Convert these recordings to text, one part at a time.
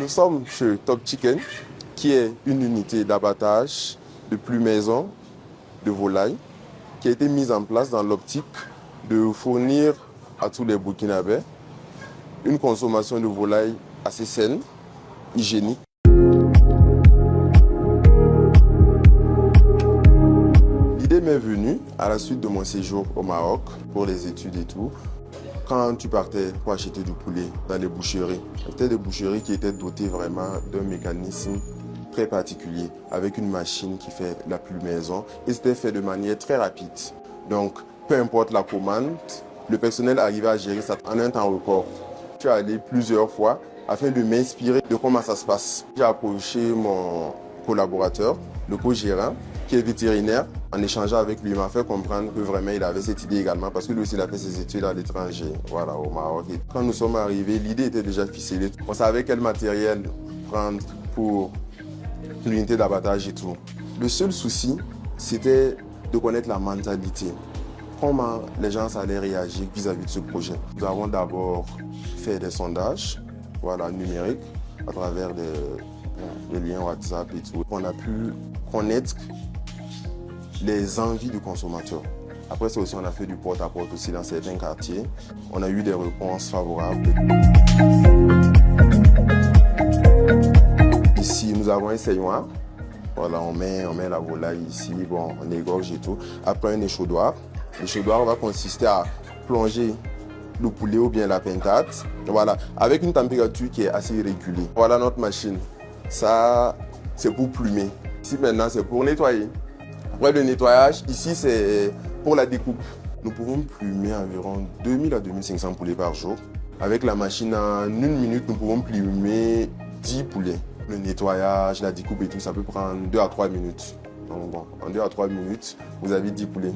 Nous sommes chez Top Chicken, qui est une unité d'abattage de plumaison de volailles qui a été mise en place dans l'optique de fournir à tous les Burkinabés une consommation de volailles assez saine, hygiénique. L'idée m'est venue à la suite de mon séjour au Maroc pour les études et tout. Quand tu partais pour acheter du poulet dans les boucheries, c'était des boucheries qui étaient dotées vraiment d'un mécanisme très particulier, avec une machine qui fait la plumaison et c'était fait de manière très rapide. Donc, peu importe la commande, le personnel arrivait à gérer ça en un temps record. Je suis allé plusieurs fois afin de m'inspirer de comment ça se passe. J'ai approché mon collaborateur, le co-gérant, qui est vétérinaire. En échangeant avec lui, il m'a fait comprendre que vraiment il avait cette idée également parce que lui aussi il a fait ses études à l'étranger, voilà, au Maroc. Et quand nous sommes arrivés, l'idée était déjà ficelée. On savait quel matériel prendre pour l'unité d'abattage et tout. Le seul souci, c'était de connaître la mentalité. Comment les gens allaient réagir vis-à-vis de ce projet. Nous avons d'abord fait des sondages, voilà, numériques, à travers des liens WhatsApp et tout. On a pu connaître les envies du consommateur. Après ça aussi, on a fait du porte-à-porte aussi dans certains quartiers. On a eu des réponses favorables. Ici, nous avons un saignoir. Voilà, on met la volaille ici, bon, on égorge et tout. Après, un échaudeur. L'échaudeur va consister à plonger le poulet ou bien la pintade. Voilà, avec une température qui est assez régulée. Voilà notre machine. Ça, c'est pour plumer. Ici, maintenant, c'est pour nettoyer. Après le nettoyage, ici, c'est pour la découpe. Nous pouvons plumer environ 2000 à 2500 poulets par jour. Avec la machine, en une minute, nous pouvons plumer 10 poulets. Le nettoyage, la découpe et tout, ça peut prendre 2 à 3 minutes. Donc bon, en 2 à 3 minutes, vous avez 10 poulets.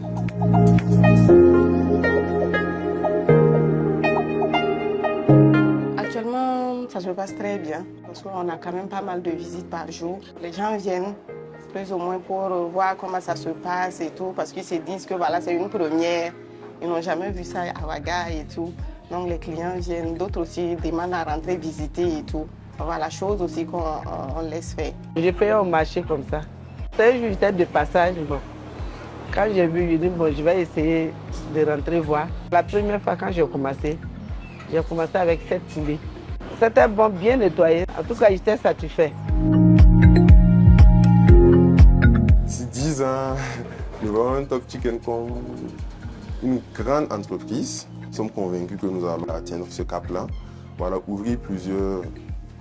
Actuellement, ça se passe très bien parce qu'on a quand même pas mal de visites par jour. Les gens viennent plus ou moins pour voir comment ça se passe et tout, parce qu'ils se disent que voilà, c'est une première. Ils n'ont jamais vu ça à Ouaga et tout. Donc les clients viennent, d'autres aussi demandent à rentrer visiter et tout. Voilà, chose aussi qu'on laisse faire. J'ai fait un marché comme ça. C'est juste de passage. Bon. Quand j'ai vu, j'ai dit bon, je vais essayer de rentrer voir. La première fois quand j'ai commencé avec 7 poulets. C'était bon, bien nettoyé. En tout cas, j'étais satisfait. D'ici 10 ans, nous voyons Top Chicken comme une grande entreprise. Nous sommes convaincus que nous allons atteindre ce cap-là. Voilà, ouvrir plusieurs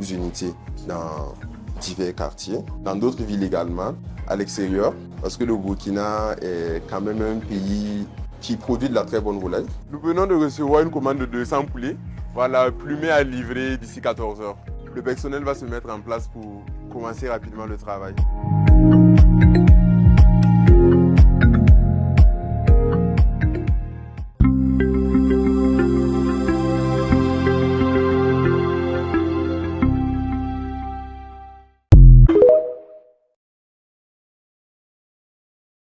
unités dans divers quartiers, dans d'autres villes également, à l'extérieur, parce que le Burkina est quand même un pays qui produit de la très bonne volaille. Nous venons de recevoir une commande de 200 poulets, voilà, plumés à livrer d'ici 14 heures. Le personnel va se mettre en place pour commencer rapidement le travail.